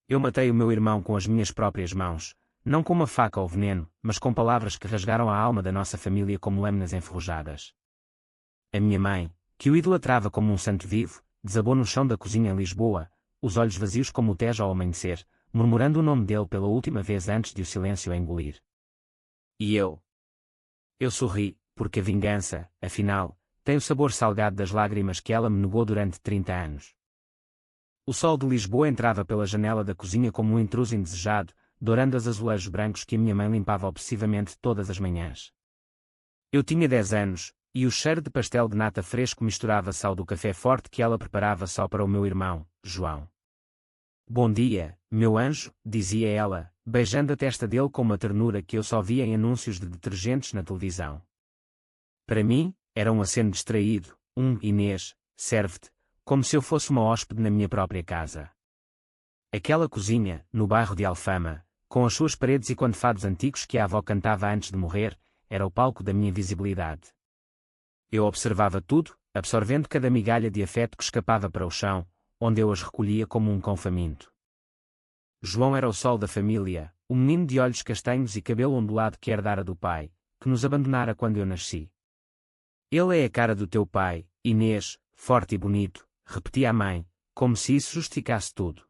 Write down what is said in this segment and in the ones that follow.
Eu matei o meu irmão com as minhas próprias mãos, não com uma faca ou veneno, mas com palavras que rasgaram a alma da nossa família como lâminas enferrujadas. A minha mãe, que o idolatrava como um santo vivo, desabou no chão da cozinha em Lisboa, os olhos vazios como o Tejo ao amanhecer, murmurando o nome dele pela última vez antes de o silêncio a engolir. E eu? Eu sorri, porque a vingança, afinal, tem o sabor salgado das lágrimas que ela me negou durante 30 anos. O sol de Lisboa entrava pela janela da cozinha como um intruso indesejado, dourando os azulejos brancos que a minha mãe limpava obsessivamente todas as manhãs. Eu tinha 10 anos, e o cheiro de pastel de nata fresco misturava-se ao do café forte que ela preparava só para o meu irmão, João. Bom dia, meu anjo, dizia ela, beijando a testa dele com uma ternura que eu só via em anúncios de detergentes na televisão. Para mim, era um aceno distraído, Inês, serve-te, como se eu fosse uma hóspede na minha própria casa. Aquela cozinha, no bairro de Alfama, com as suas paredes e condefados antigos que a avó cantava antes de morrer, era o palco da minha visibilidade. Eu observava tudo, absorvendo cada migalha de afeto que escapava para o chão, onde eu as recolhia como um cão faminto. João era o sol da família, o menino de olhos castanhos e cabelo ondulado que herdara do pai, que nos abandonara quando eu nasci. Ele é a cara do teu pai, Inês, forte e bonito, repetia a mãe, como se isso justificasse tudo.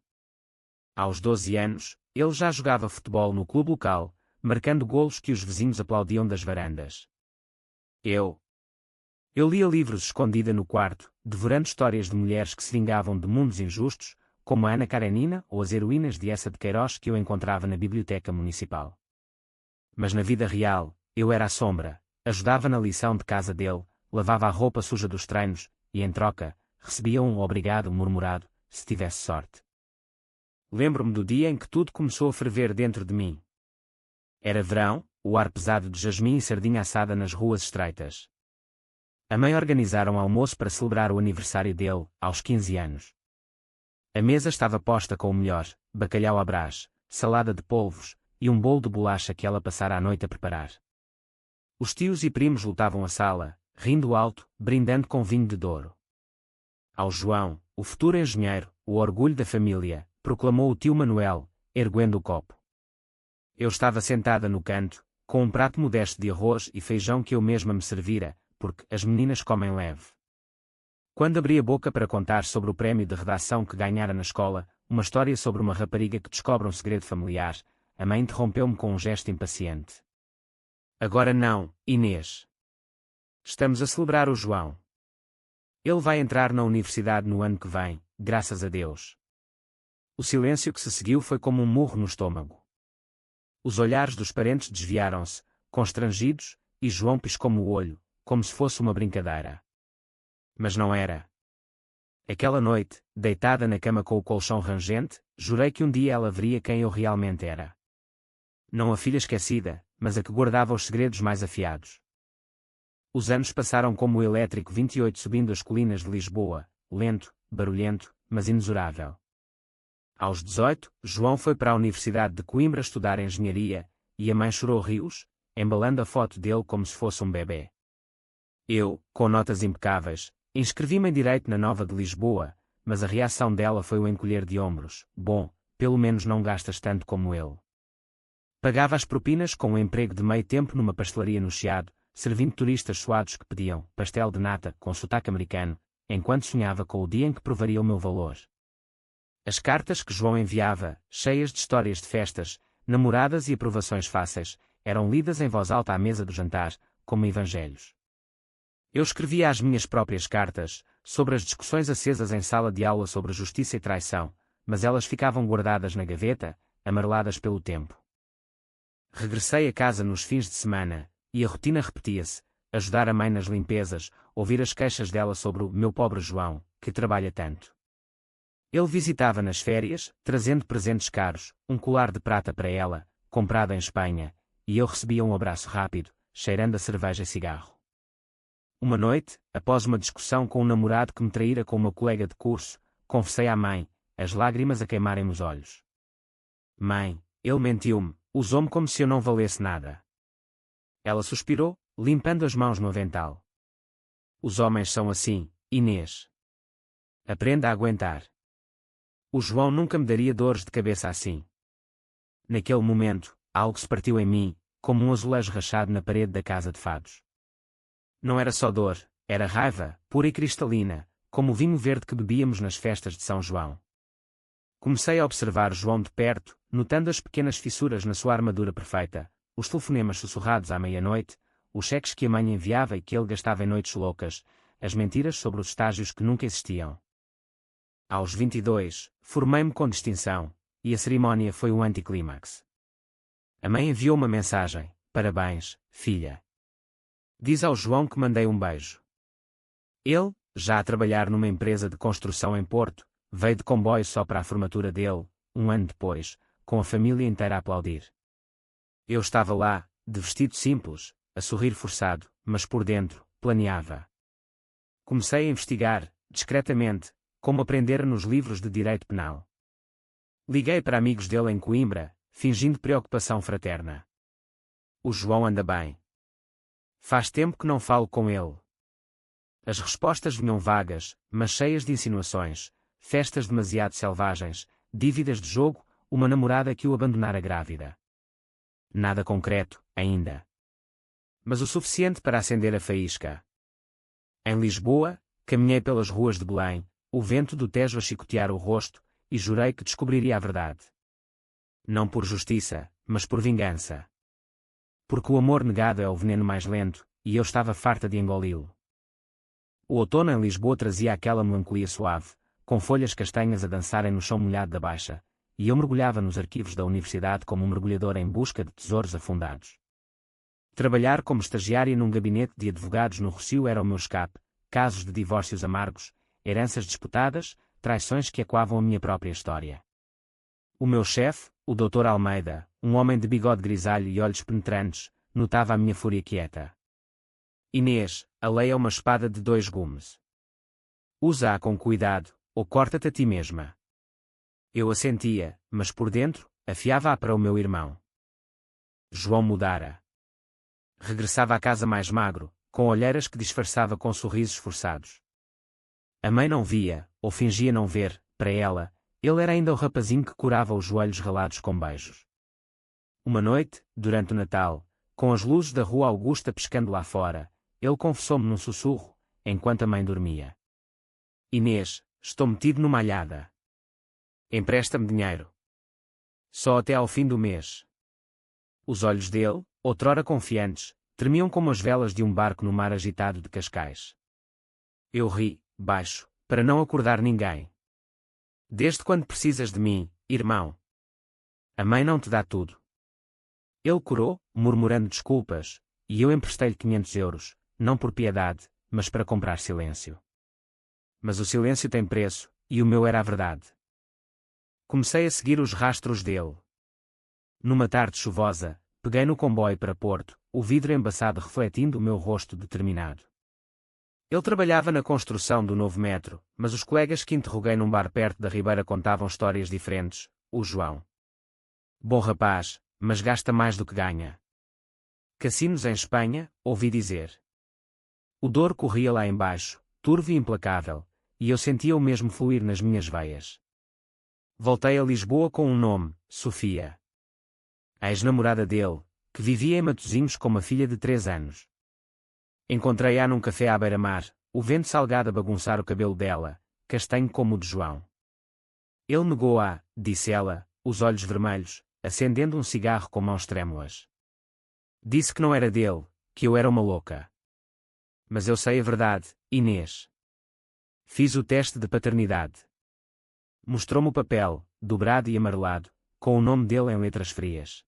Aos 12 anos, ele já jogava futebol no clube local, marcando golos que os vizinhos aplaudiam das varandas. Eu lia livros escondida no quarto, devorando histórias de mulheres que se vingavam de mundos injustos, como a Ana Karenina ou as heroínas de Essa de Queiroz que eu encontrava na biblioteca municipal. Mas na vida real, eu era a sombra, ajudava na lição de casa dele, lavava a roupa suja dos treinos, e em troca, recebia um obrigado murmurado, se tivesse sorte. Lembro-me do dia em que tudo começou a ferver dentro de mim. Era verão, o ar pesado de jasmim e sardinha assada nas ruas estreitas. A mãe organizara um almoço para celebrar o aniversário dele, aos 15 anos. A mesa estava posta com o melhor, bacalhau à brás, salada de polvos, e um bolo de bolacha que ela passara a noite a preparar. Os tios e primos lotavam a sala, rindo alto, brindando com vinho de Douro. Ao João, o futuro engenheiro, o orgulho da família, proclamou o tio Manuel, erguendo o copo. Eu estava sentada no canto, com um prato modesto de arroz e feijão que eu mesma me servira, porque as meninas comem leve. Quando abri a boca para contar sobre o prémio de redação que ganhara na escola, uma história sobre uma rapariga que descobre um segredo familiar, a mãe interrompeu-me com um gesto impaciente. Agora não, Inês. Estamos a celebrar o João. Ele vai entrar na universidade no ano que vem, graças a Deus. O silêncio que se seguiu foi como um murro no estômago. Os olhares dos parentes desviaram-se, constrangidos, e João piscou-me o olho, como se fosse uma brincadeira. Mas não era. Aquela noite, deitada na cama com o colchão rangente, jurei que um dia ela veria quem eu realmente era. Não a filha esquecida, mas a que guardava os segredos mais afiados. Os anos passaram como o elétrico 28 subindo as colinas de Lisboa, lento, barulhento, mas inexorável. Aos 18, João foi para a Universidade de Coimbra estudar engenharia, e a mãe chorou rios, embalando a foto dele como se fosse um bebê. Eu, com notas impecáveis, inscrevi-me em Direito na Nova de Lisboa, mas a reação dela foi o encolher de ombros. Bom, pelo menos não gastas tanto como ele. Pagava as propinas com um emprego de meio tempo numa pastelaria no Chiado, servindo turistas suados que pediam pastel de nata com sotaque americano, enquanto sonhava com o dia em que provaria o meu valor. As cartas que João enviava, cheias de histórias de festas, namoradas e aprovações fáceis, eram lidas em voz alta à mesa do jantar, como evangelhos. Eu escrevia as minhas próprias cartas, sobre as discussões acesas em sala de aula sobre justiça e traição, mas elas ficavam guardadas na gaveta, amareladas pelo tempo. Regressei a casa nos fins de semana, e a rotina repetia-se, ajudar a mãe nas limpezas, ouvir as queixas dela sobre o meu pobre João, que trabalha tanto. Ele visitava nas férias, trazendo presentes caros, um colar de prata para ela, comprado em Espanha, e eu recebia um abraço rápido, cheirando a cerveja e cigarro. Uma noite, após uma discussão com um namorado que me traíra com uma colega de curso, confessei à mãe, as lágrimas a queimarem-me os olhos. Mãe, ele mentiu-me, usou-me como se eu não valesse nada. Ela suspirou, limpando as mãos no avental. Os homens são assim, Inês. Aprenda a aguentar. O João nunca me daria dores de cabeça assim. Naquele momento, algo se partiu em mim, como um azulejo rachado na parede da casa de fados. Não era só dor, era raiva, pura e cristalina, como o vinho verde que bebíamos nas festas de São João. Comecei a observar João de perto, notando as pequenas fissuras na sua armadura perfeita, os telefonemas sussurrados à meia-noite, os cheques que a mãe enviava e que ele gastava em noites loucas, as mentiras sobre os estágios que nunca existiam. Aos 22, formei-me com distinção, e a cerimónia foi um anticlímax. A mãe enviou uma mensagem: "Parabéns, filha. Diz ao João que mandei um beijo." Ele, já a trabalhar numa empresa de construção em Porto, veio de comboio só para a formatura dele, um ano depois, com a família inteira a aplaudir. Eu estava lá, de vestido simples, a sorrir forçado, mas por dentro, planeava. Comecei a investigar, discretamente, como aprendera nos livros de direito penal. Liguei para amigos dele em Coimbra, fingindo preocupação fraterna. "O João anda bem. Faz tempo que não falo com ele." As respostas vinham vagas, mas cheias de insinuações, festas demasiado selvagens, dívidas de jogo, uma namorada que o abandonara grávida. Nada concreto, ainda. Mas o suficiente para acender a faísca. Em Lisboa, caminhei pelas ruas de Belém, o vento do Tejo a chicotear o rosto, e jurei que descobriria a verdade. Não por justiça, mas por vingança. Porque o amor negado é o veneno mais lento, e eu estava farta de engoli-lo. O outono em Lisboa trazia aquela melancolia suave, com folhas castanhas a dançarem no chão molhado da Baixa, e eu mergulhava nos arquivos da universidade como um mergulhador em busca de tesouros afundados. Trabalhar como estagiária num gabinete de advogados no Rossio era o meu escape, casos de divórcios amargos, heranças disputadas, traições que ecoavam a minha própria história. O meu chefe, o Dr. Almeida, um homem de bigode grisalho e olhos penetrantes, notava a minha fúria quieta. "Inês, a lei é uma espada de 2 gumes. Usa-a com cuidado, ou corta-te a ti mesma." Eu assentia, mas por dentro, afiava-a para o meu irmão. João mudara. Regressava à casa mais magro, com olheiras que disfarçava com sorrisos forçados. A mãe não via, ou fingia não ver, para ela, ele era ainda o rapazinho que curava os joelhos ralados com beijos. Uma noite, durante o Natal, com as luzes da Rua Augusta piscando lá fora, ele confessou-me num sussurro, enquanto a mãe dormia: "Inês, estou metido numa alhada. Empresta-me dinheiro. Só até ao fim do mês." Os olhos dele, outrora confiantes, tremiam como as velas de um barco no mar agitado de Cascais. Eu ri, baixo, para não acordar ninguém. "Desde quando precisas de mim, irmão? A mãe não te dá tudo." Ele corou, murmurando desculpas, e eu emprestei-lhe 500 euros, não por piedade, mas para comprar silêncio. Mas o silêncio tem preço, e o meu era a verdade. Comecei a seguir os rastros dele. Numa tarde chuvosa, peguei no comboio para Porto, o vidro embaçado refletindo o meu rosto determinado. Ele trabalhava na construção do novo metro, mas os colegas que interroguei num bar perto da Ribeira contavam histórias diferentes. O João. Bom rapaz, mas gasta mais do que ganha. Cassinos em Espanha, ouvi dizer. O Douro corria lá embaixo, turvo e implacável, e eu sentia o mesmo fluir nas minhas veias. Voltei a Lisboa com um nome, Sofia. A ex-namorada dele, que vivia em Matosinhos com uma filha de 3 anos. Encontrei-a num café à beira-mar, o vento salgado a bagunçar o cabelo dela, castanho como o de João. Ele negou-a, disse ela, os olhos vermelhos, acendendo um cigarro com mãos trêmulas. Disse que não era dele, que eu era uma louca. Mas eu sei a verdade, Inês. Fiz o teste de paternidade. Mostrou-me o papel, dobrado e amarelado, com o nome dele em letras frias.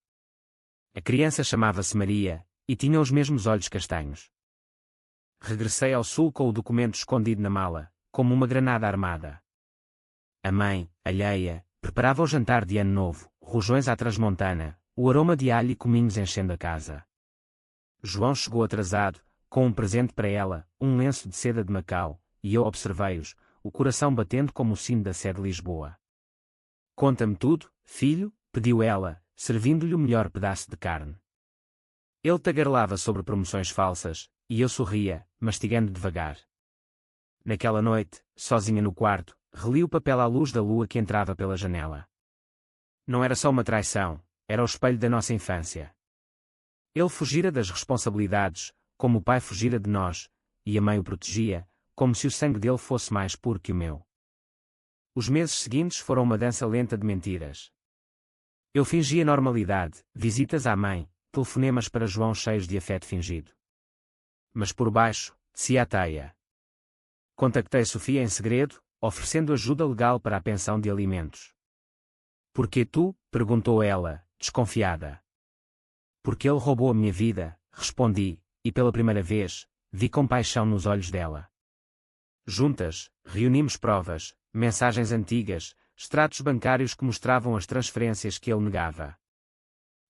A criança chamava-se Maria, e tinha os mesmos olhos castanhos. Regressei ao sul com o documento escondido na mala, como uma granada armada. A mãe, alheia, preparava o jantar de ano novo, rojões à transmontana, o aroma de alho e cominhos enchendo a casa. João chegou atrasado, com um presente para ela, um lenço de seda de Macau, e eu observei-os, o coração batendo como o sino da Sé de Lisboa. "Conta-me tudo, filho", pediu ela, servindo-lhe o melhor pedaço de carne. Ele tagarelava sobre promoções falsas, e eu sorria, mastigando devagar. Naquela noite, sozinha no quarto, reli o papel à luz da lua que entrava pela janela. Não era só uma traição, era o espelho da nossa infância. Ele fugira das responsabilidades, como o pai fugira de nós, e a mãe o protegia, como se o sangue dele fosse mais puro que o meu. Os meses seguintes foram uma dança lenta de mentiras. Eu fingia normalidade, visitas à mãe, telefonemas para João cheios de afeto fingido. Mas por baixo, descia a teia. Contactei Sofia em segredo, oferecendo ajuda legal para a pensão de alimentos. "Por que tu?", perguntou ela, desconfiada. "Porque ele roubou a minha vida", respondi, e pela primeira vez, vi compaixão nos olhos dela. Juntas, reunimos provas, mensagens antigas, extratos bancários que mostravam as transferências que ele negava.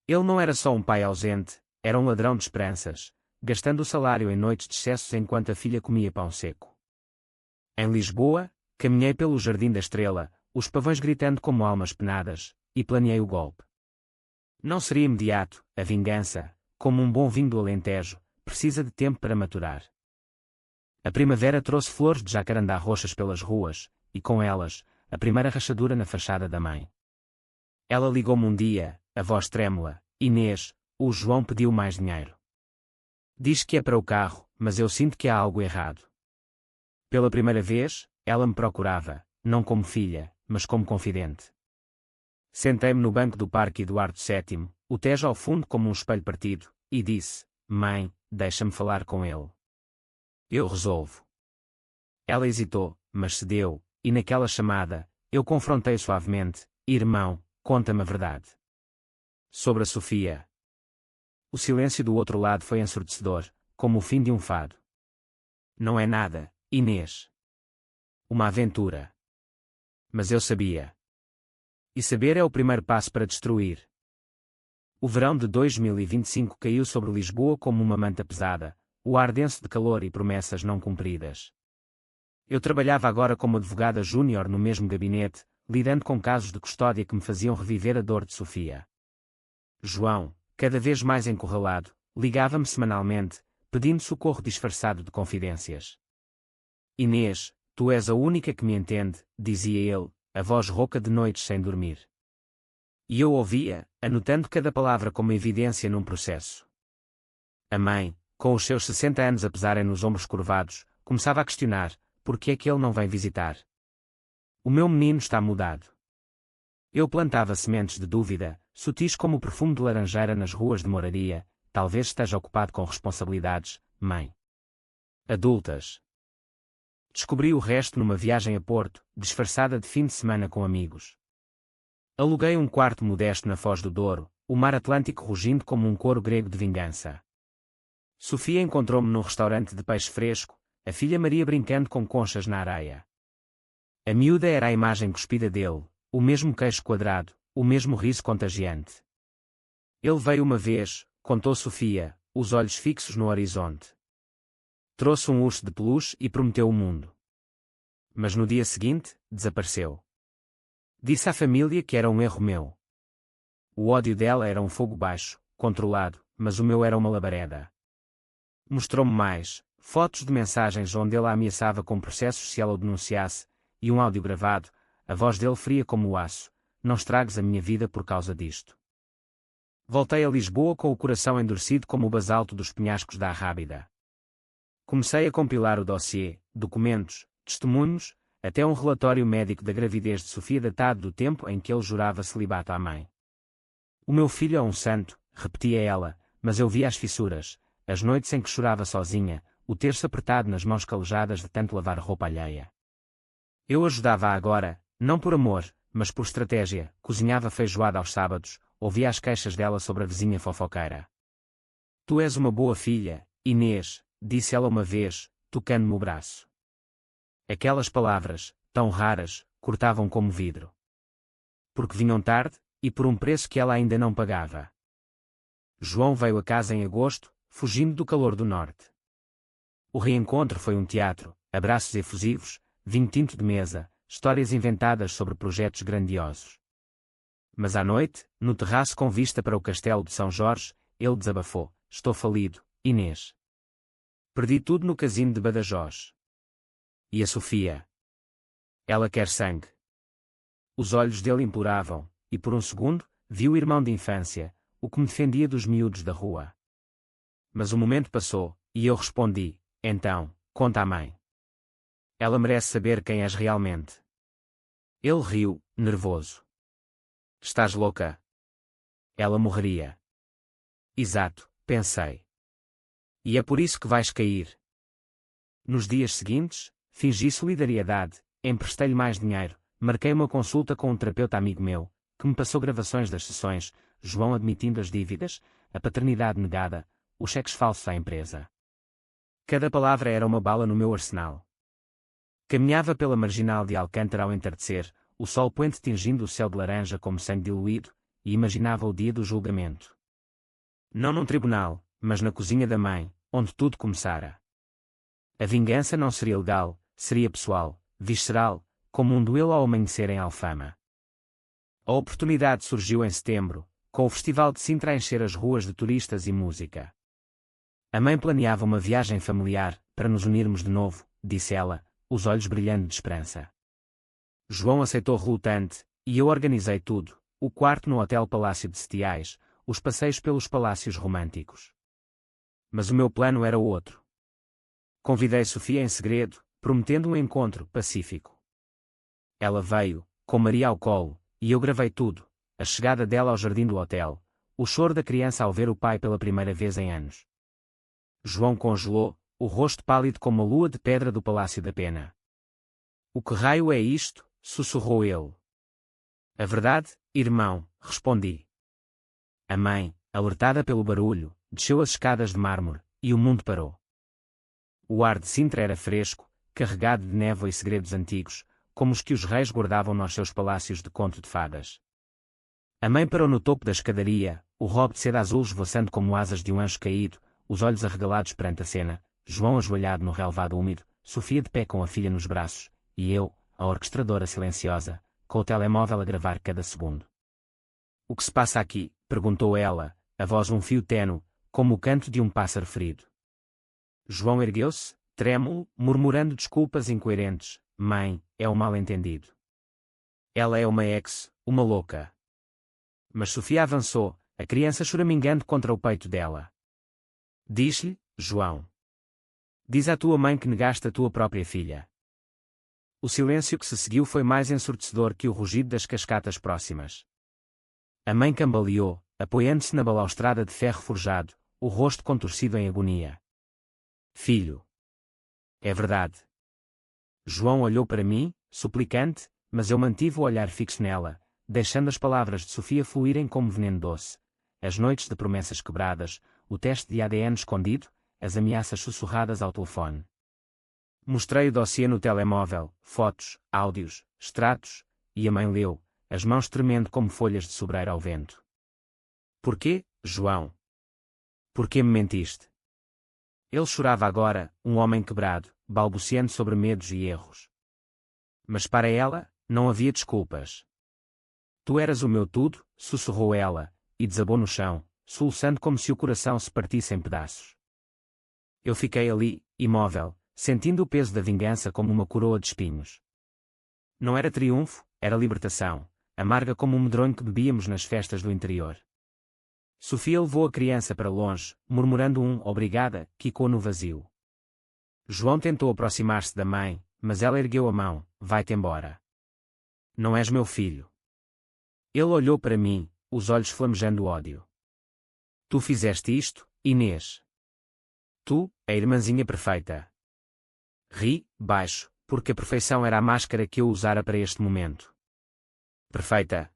Ele não era só um pai ausente, era um ladrão de esperanças, gastando o salário em noites de excessos enquanto a filha comia pão seco. Em Lisboa, caminhei pelo Jardim da Estrela, os pavões gritando como almas penadas, e planeei o golpe. Não seria imediato, a vingança, como um bom vinho do Alentejo, precisa de tempo para maturar. A primavera trouxe flores de jacarandá roxas pelas ruas, e com elas, a primeira rachadura na fachada da mãe. Ela ligou-me um dia, a voz trêmula: "Inês, o João pediu mais dinheiro. Diz que é para o carro, mas eu sinto que há algo errado." Pela primeira vez, ela me procurava, não como filha, mas como confidente. Sentei-me no banco do Parque Eduardo VII, o Tejo ao fundo como um espelho partido, e disse: "Mãe, deixa-me falar com ele. Eu resolvo." Ela hesitou, mas cedeu, e naquela chamada, eu confrontei suavemente: "Irmão, conta-me a verdade. Sobre a Sofia." O silêncio do outro lado foi ensurdecedor, como o fim de um fado. "Não é nada, Inês. Uma aventura." Mas eu sabia. E saber é o primeiro passo para destruir. O verão de 2025 caiu sobre Lisboa como uma manta pesada, o ar denso de calor e promessas não cumpridas. Eu trabalhava agora como advogada júnior no mesmo gabinete, lidando com casos de custódia que me faziam reviver a dor de Sofia. João, cada vez mais encurralado, ligava-me semanalmente, pedindo socorro disfarçado de confidências. "Inês, tu és a única que me entende", dizia ele, a voz rouca de noites sem dormir. E eu ouvia, anotando cada palavra como evidência num processo. A mãe, com os seus 60 anos a pesarem nos ombros curvados, começava a questionar: por que é que ele não vem visitar? "O meu menino está mudado." Eu plantava sementes de dúvida, sutis como o perfume de laranjeira nas ruas de Moraria: "Talvez esteja ocupado com responsabilidades, mãe." Adultas. Descobri o resto numa viagem a Porto, disfarçada de fim de semana com amigos. Aluguei um quarto modesto na Foz do Douro, o mar Atlântico rugindo como um coro grego de vingança. Sofia encontrou-me num restaurante de peixe fresco, a filha Maria brincando com conchas na areia. A miúda era a imagem cuspida dele, o mesmo queixo quadrado, o mesmo riso contagiante. Ele veio uma vez, contou Sofia, os olhos fixos no horizonte. Trouxe um urso de peluche e prometeu o mundo. Mas no dia seguinte, desapareceu. Disse à família que era um erro meu. O ódio dela era um fogo baixo, controlado, mas o meu era uma labareda. Mostrou-me mais, fotos de mensagens onde ele a ameaçava com processos se ela o denunciasse, e um áudio gravado, a voz dele fria como o aço: "Não estragues a minha vida por causa disto." Voltei a Lisboa com o coração endurecido como o basalto dos penhascos da Arrábida. Comecei a compilar o dossiê, documentos, testemunhos, até um relatório médico da gravidez de Sofia datado do tempo em que ele jurava celibato à mãe. "O meu filho é um santo", repetia ela, mas eu via as fissuras, as noites em que chorava sozinha, o terço apertado nas mãos calejadas de tanto lavar roupa alheia. Eu ajudava-a agora, não por amor, mas por estratégia, cozinhava feijoada aos sábados, ouvia as queixas dela sobre a vizinha fofoqueira. "Tu és uma boa filha, Inês", disse ela uma vez, tocando-me o braço. Aquelas palavras, tão raras, cortavam como vidro. Porque vinham tarde, e por um preço que ela ainda não pagava. João veio a casa em agosto, fugindo do calor do norte. O reencontro foi um teatro, abraços efusivos, vinho tinto de mesa, histórias inventadas sobre projetos grandiosos. Mas à noite, no terraço com vista para o castelo de São Jorge, ele desabafou: "Estou falido, Inês. Perdi tudo no casino de Badajoz." E a Sofia? Ela quer sangue. Os olhos dele imploravam, e por um segundo, vi o irmão de infância, o que me defendia dos miúdos da rua. Mas o momento passou, e eu respondi, então, conta à mãe. Ela merece saber quem és realmente. Ele riu, nervoso. Estás louca? Ela morreria. Exato, pensei. E é por isso que vais cair. Nos dias seguintes, fingi solidariedade, emprestei-lhe mais dinheiro, marquei uma consulta com um terapeuta amigo meu, que me passou gravações das sessões, João admitindo as dívidas, a paternidade negada, os cheques falsos à empresa. Cada palavra era uma bala no meu arsenal. Caminhava pela marginal de Alcântara ao entardecer, o sol poente tingindo o céu de laranja como sangue diluído, e imaginava o dia do julgamento. Não num tribunal, mas na cozinha da mãe, onde tudo começara. A vingança não seria legal, seria pessoal, visceral, como um duelo ao amanhecer em Alfama. A oportunidade surgiu em setembro, com o Festival de Sintra a encher as ruas de turistas e música. A mãe planeava uma viagem familiar, para nos unirmos de novo, disse ela, os olhos brilhando de esperança. João aceitou relutante, e eu organizei tudo, o quarto no Hotel Palácio de Setiais, os passeios pelos palácios românticos. Mas o meu plano era outro. Convidei Sofia em segredo, prometendo um encontro pacífico. Ela veio, com Maria ao colo, e eu gravei tudo, a chegada dela ao jardim do hotel, o choro da criança ao ver o pai pela primeira vez em anos. João congelou, o rosto pálido como a lua de pedra do Palácio da Pena. O que raio é isto? Sussurrou ele. A verdade, irmão, respondi. A mãe, alertada pelo barulho, desceu as escadas de mármore, e o mundo parou. O ar de Sintra era fresco, carregado de névoa e segredos antigos, como os que os reis guardavam nos seus palácios de conto de fadas. A mãe parou no topo da escadaria, o robe de seda azul esvoaçando como asas de um anjo caído, os olhos arregalados perante a cena, João ajoelhado no relvado úmido, Sofia de pé com a filha nos braços, e eu, a orquestradora silenciosa, com o telemóvel a gravar cada segundo. O que se passa aqui? Perguntou ela, a voz um fio tênue, como o canto de um pássaro ferido. João ergueu-se, trêmulo, murmurando desculpas incoerentes. Mãe, é um mal-entendido. Ela é uma uma louca. Mas Sofia avançou, a criança choramingando contra o peito dela. Diz-lhe, João. Diz à tua mãe que negaste a tua própria filha. O silêncio que se seguiu foi mais ensurdecedor que o rugido das cascatas próximas. A mãe cambaleou, apoiando-se na balaustrada de ferro forjado, o rosto contorcido em agonia. Filho. É verdade. João olhou para mim, suplicante, mas eu mantive o olhar fixo nela, deixando as palavras de Sofia fluírem como veneno doce. As noites de promessas quebradas, o teste de ADN escondido, as ameaças sussurradas ao telefone. Mostrei o dossiê no telemóvel, fotos, áudios, extratos, e a mãe leu, as mãos tremendo como folhas de sobreiro ao vento. Porquê, João? Porquê me mentiste? Ele chorava agora, um homem quebrado, balbuciando sobre medos e erros. Mas para ela, não havia desculpas. Tu eras o meu tudo, sussurrou ela, e desabou no chão, soluçando como se o coração se partisse em pedaços. Eu fiquei ali, imóvel, sentindo o peso da vingança como uma coroa de espinhos. Não era triunfo, era libertação, amarga como um medronho que bebíamos nas festas do interior. Sofia levou a criança para longe, murmurando um obrigada, que quicou no vazio. João tentou aproximar-se da mãe, mas ela ergueu a mão, vai-te embora. Não és meu filho. Ele olhou para mim, os olhos flamejando ódio. Tu fizeste isto, Inês. Tu, a irmãzinha perfeita. Ri, baixo, porque a perfeição era a máscara que eu usara para este momento. Perfeita.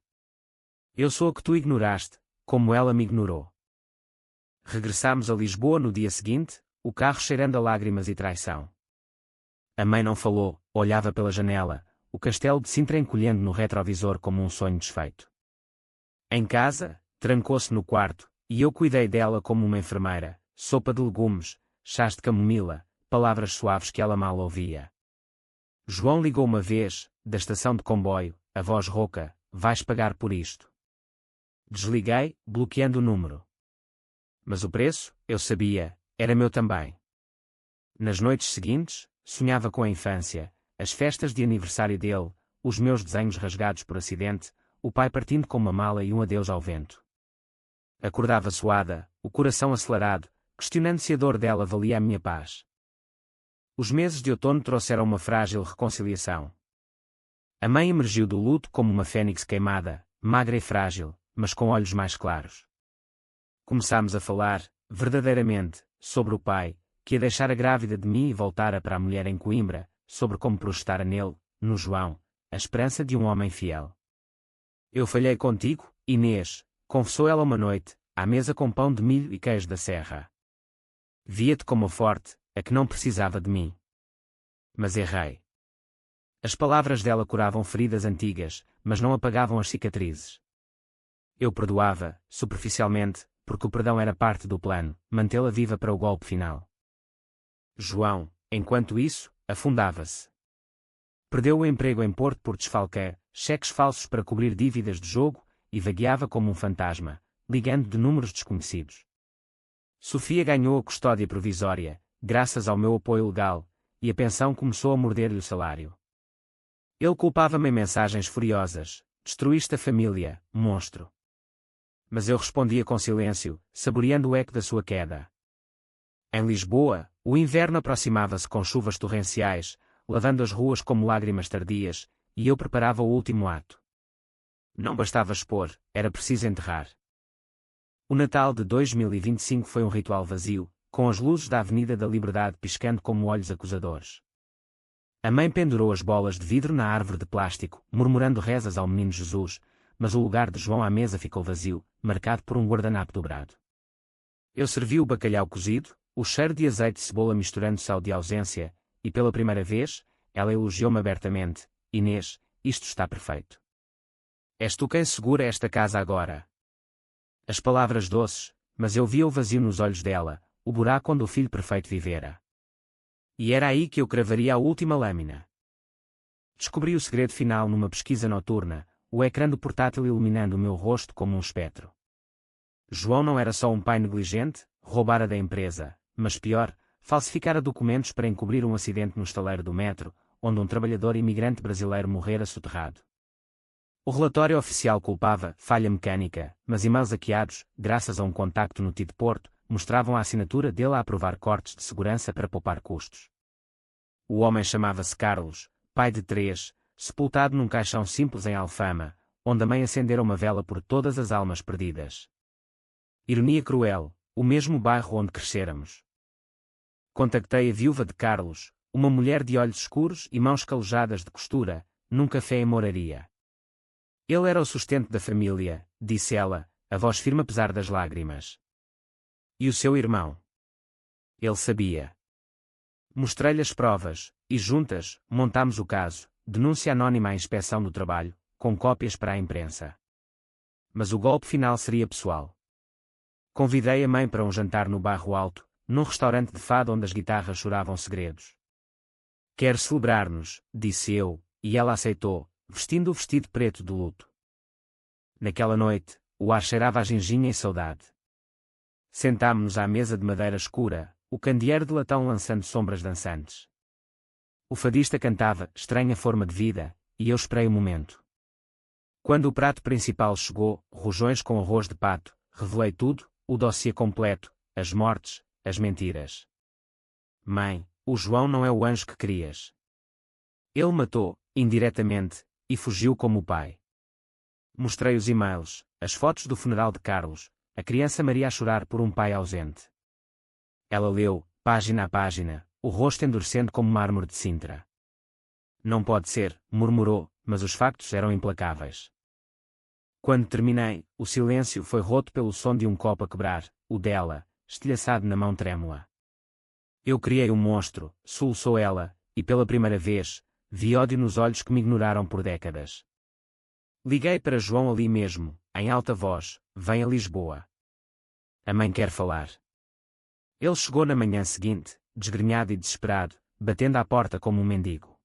Eu sou a que tu ignoraste, como ela me ignorou. Regressámos a Lisboa no dia seguinte, o carro cheirando a lágrimas e traição. A mãe não falou, olhava pela janela, o castelo de Sintra encolhendo no retrovisor como um sonho desfeito. Em casa, trancou-se no quarto, e eu cuidei dela como uma enfermeira, sopa de legumes, chás de camomila, palavras suaves que ela mal ouvia. João ligou uma vez, da estação de comboio, a voz rouca, vais pagar por isto. Desliguei, bloqueando o número. Mas o preço, eu sabia, era meu também. Nas noites seguintes, sonhava com a infância, as festas de aniversário dele, os meus desenhos rasgados por acidente, o pai partindo com uma mala e um adeus ao vento. Acordava suada, o coração acelerado, questionando se a dor dela valia a minha paz. Os meses de outono trouxeram uma frágil reconciliação. A mãe emergiu do luto como uma fênix queimada, magra e frágil, mas com olhos mais claros. Começámos a falar, verdadeiramente, sobre o pai, que a deixara grávida de mim e voltara para a mulher em Coimbra, sobre como projetara nele, no João, a esperança de um homem fiel. Eu falhei contigo, Inês, confessou ela uma noite, à mesa com pão de milho e queijo da serra. Via-te como forte, a que não precisava de mim. Mas errei. As palavras dela curavam feridas antigas, mas não apagavam as cicatrizes. Eu perdoava, superficialmente, porque o perdão era parte do plano, mantê-la viva para o golpe final. João, enquanto isso, afundava-se. Perdeu o emprego em Porto por desfalque, cheques falsos para cobrir dívidas de jogo, e vagueava como um fantasma, ligando de números desconhecidos. Sofia ganhou a custódia provisória, graças ao meu apoio legal, e a pensão começou a morder-lhe o salário. Ele culpava-me em mensagens furiosas: destruíste a família, monstro. Mas eu respondia com silêncio, saboreando o eco da sua queda. Em Lisboa, o inverno aproximava-se com chuvas torrenciais, lavando as ruas como lágrimas tardias, e eu preparava o último ato. Não bastava expor, era preciso enterrar. O Natal de 2025 foi um ritual vazio, com as luzes da Avenida da Liberdade piscando como olhos acusadores. A mãe pendurou as bolas de vidro na árvore de plástico, murmurando rezas ao menino Jesus, mas o lugar de João à mesa ficou vazio, marcado por um guardanapo dobrado. Eu servi o bacalhau cozido, o cheiro de azeite e cebola misturando-se ao de ausência, e pela primeira vez, ela elogiou-me abertamente: Inês, isto está perfeito. És tu quem segura esta casa agora. As palavras doces, mas eu via o vazio nos olhos dela, o buraco onde o filho perfeito vivera. E era aí que eu cravaria a última lâmina. Descobri o segredo final numa pesquisa noturna, o ecrã do portátil iluminando o meu rosto como um espectro. João não era só um pai negligente, roubara da empresa, mas pior, falsificara documentos para encobrir um acidente no estaleiro do metro, onde um trabalhador imigrante brasileiro morrera soterrado. O relatório oficial culpava falha mecânica, mas e-mails hackeados, graças a um contacto no TID Porto, mostravam a assinatura dele a aprovar cortes de segurança para poupar custos. O homem chamava-se Carlos, pai de 3, sepultado num caixão simples em Alfama, onde a mãe acendera uma vela por todas as almas perdidas. Ironia cruel, o mesmo bairro onde crescéramos. Contactei a viúva de Carlos, uma mulher de olhos escuros e mãos calejadas de costura, num café em Moraria. Ele era o sustento da família, disse ela, a voz firme apesar das lágrimas. E o seu irmão? Ele sabia. Mostrei-lhe as provas, e juntas, montámos o caso, denúncia anónima à Inspeção do Trabalho, com cópias para a imprensa. Mas o golpe final seria pessoal. Convidei a mãe para um jantar no Bairro Alto, num restaurante de fado onde as guitarras choravam segredos. Quero celebrar-nos, disse eu, e ela aceitou, vestindo o vestido preto de luto. Naquela noite, o ar cheirava a ginginha e saudade. Sentámo-nos à mesa de madeira escura, o candeeiro de latão lançando sombras dançantes. O fadista cantava Estranha Forma de Vida, e eu esperei o momento. Quando o prato principal chegou, rojões com arroz de pato, revelei tudo, o dossiê completo, as mortes, as mentiras. Mãe, o João não é o anjo que querias. Ele matou, indiretamente, e fugiu como o pai. Mostrei os e-mails, as fotos do funeral de Carlos, a criança Maria a chorar por um pai ausente. Ela leu, página a página, o rosto endurecendo como mármore de Sintra. Não pode ser, murmurou, mas os factos eram implacáveis. Quando terminei, o silêncio foi roto pelo som de um copo a quebrar, o dela, estilhaçado na mão trêmula. Eu criei um monstro, soluçou ela, e pela primeira vez, vi ódio nos olhos que me ignoraram por décadas. Liguei para João ali mesmo, em alta voz, vem a Lisboa. A mãe quer falar. Ele chegou na manhã seguinte, desgrenhado e desesperado, batendo à porta como um mendigo.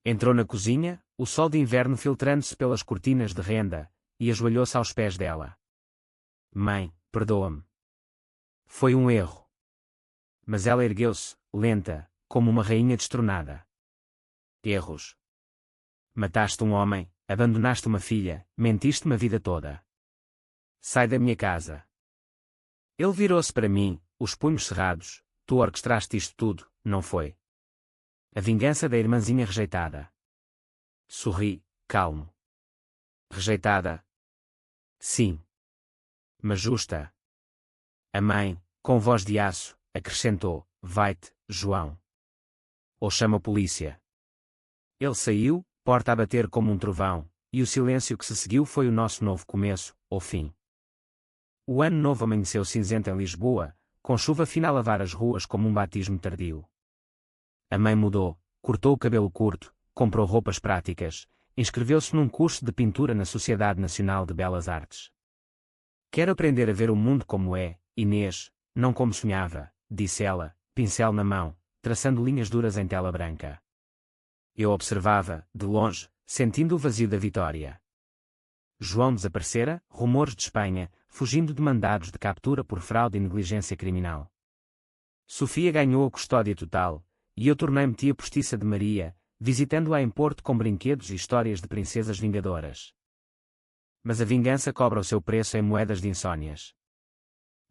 Entrou na cozinha, o sol de inverno filtrando-se pelas cortinas de renda, e ajoelhou-se aos pés dela. Mãe, perdoa-me. Foi um erro. Mas ela ergueu-se, lenta, como uma rainha destronada. Erros. Mataste um homem, abandonaste uma filha, mentiste-me a vida toda. Sai da minha casa. Ele virou-se para mim, os punhos cerrados. Tu orquestraste isto tudo, não foi? A vingança da irmãzinha rejeitada. Sorri, calmo. Rejeitada? Sim. Mas justa. A mãe, com voz de aço, acrescentou: vai-te, João. Ou chama a polícia. Ele saiu, porta a bater como um trovão, e o silêncio que se seguiu foi o nosso novo começo, ou fim. O ano novo amanheceu cinzento em Lisboa, com chuva fina a lavar as ruas como um batismo tardio. A mãe mudou, cortou o cabelo curto, comprou roupas práticas, inscreveu-se num curso de pintura na Sociedade Nacional de Belas Artes. Quero aprender a ver o mundo como é, Inês, não como sonhava, disse ela, pincel na mão, traçando linhas duras em tela branca. Eu observava, de longe, sentindo o vazio da vitória. João desaparecera, rumores de Espanha, fugindo de mandados de captura por fraude e negligência criminal. Sofia ganhou a custódia total, e eu tornei-me tia postiça de Maria, visitando-a em Porto com brinquedos e histórias de princesas vingadoras. Mas a vingança cobra o seu preço em moedas de insônias.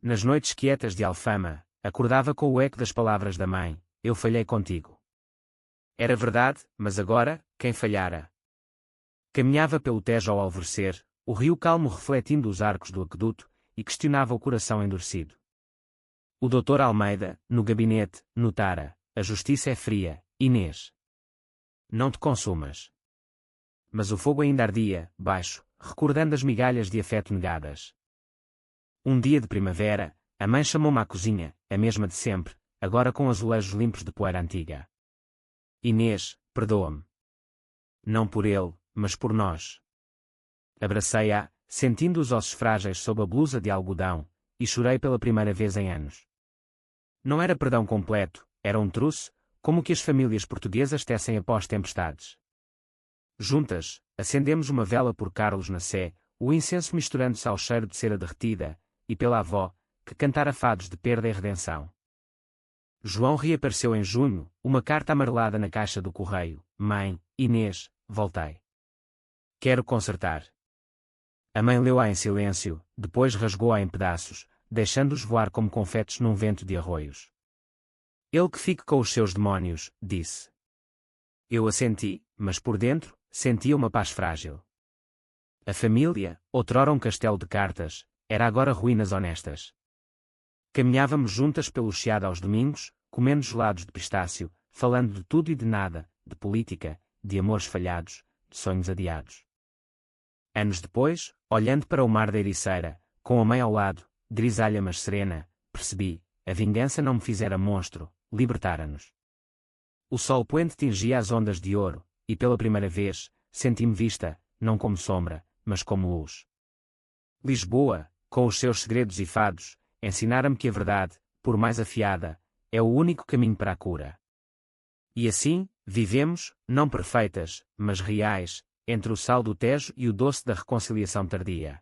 Nas noites quietas de Alfama, acordava com o eco das palavras da mãe: eu falhei contigo. Era verdade, mas agora, quem falhara? Caminhava pelo Tejo ao alvorecer, o rio calmo refletindo os arcos do aqueduto, e questionava o coração endurecido. O doutor Almeida, no gabinete, notara: a justiça é fria, Inês. Não te consumas. Mas o fogo ainda ardia, baixo, recordando as migalhas de afeto negadas. Um dia de primavera, a mãe chamou-me à cozinha, a mesma de sempre, agora com azulejos limpos de poeira antiga. Inês, perdoa-me. Não por ele, mas por nós. Abracei-a, sentindo os ossos frágeis sob a blusa de algodão, e chorei pela primeira vez em anos. Não era perdão completo, era um truce, como que as famílias portuguesas tecem após tempestades. Juntas, acendemos uma vela por Carlos na Sé, o incenso misturando-se ao cheiro de cera derretida, e pela avó, que cantara fados de perda e redenção. João reapareceu em junho, uma carta amarelada na caixa do correio: mãe, Inês, voltei. Quero consertar. A mãe leu-a em silêncio, depois rasgou-a em pedaços, deixando-os voar como confetes num vento de arroios. Ele que fique com os seus demónios, disse. Eu assenti, mas por dentro, sentia uma paz frágil. A família, outrora um castelo de cartas, era agora ruínas honestas. Caminhávamos juntas pelo Chiado aos domingos, comendo gelados de pistácio, falando de tudo e de nada, de política, de amores falhados, de sonhos adiados. Anos depois, olhando para o mar da Ericeira, com a mãe ao lado, grisalha mas serena, percebi: a vingança não me fizera monstro, libertara-nos. O sol poente tingia as ondas de ouro, e pela primeira vez, senti-me vista, não como sombra, mas como luz. Lisboa, com os seus segredos e fados, ensinara-me que a verdade, por mais afiada, é o único caminho para a cura. E assim, vivemos, não perfeitas, mas reais, entre o sal do Tejo e o doce da reconciliação tardia.